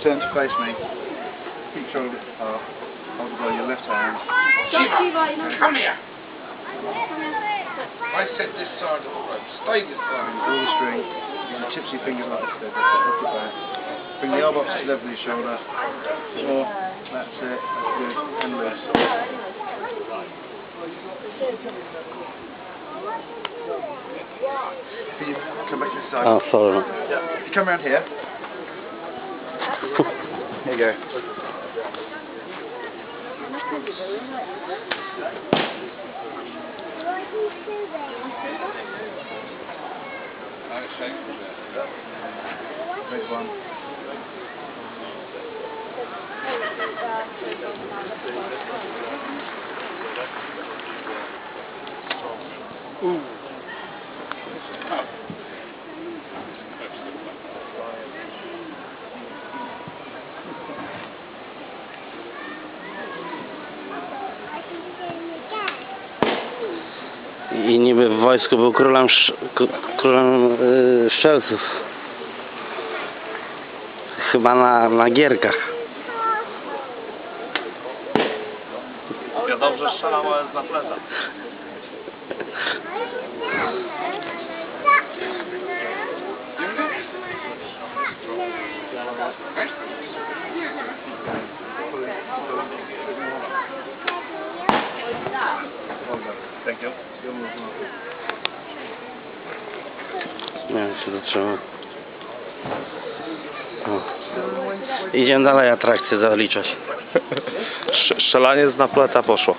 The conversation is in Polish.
turn to face me. Keep shoulder up. Hold the ball in your left hand. Come here. I said this side of the rope. Stay this side. Pull the string. You're going to tips your fingers like this. Look it back. Bring the elbow up to level with your shoulder. More. That's it. That's good. And loose. Can you come back to this side? Oh, sorry. Yeah. If you come around here. Here you go. Next one. Ooh. I niby w wojsku był królem strzelców. Chyba na gierkach. Ja dobrze strzelam, ale z napleta. Thank you. Nie wiem, czy to trzeba. O. Idziemy dalej atrakcję zaliczać. Strzelanie z napleta poszło.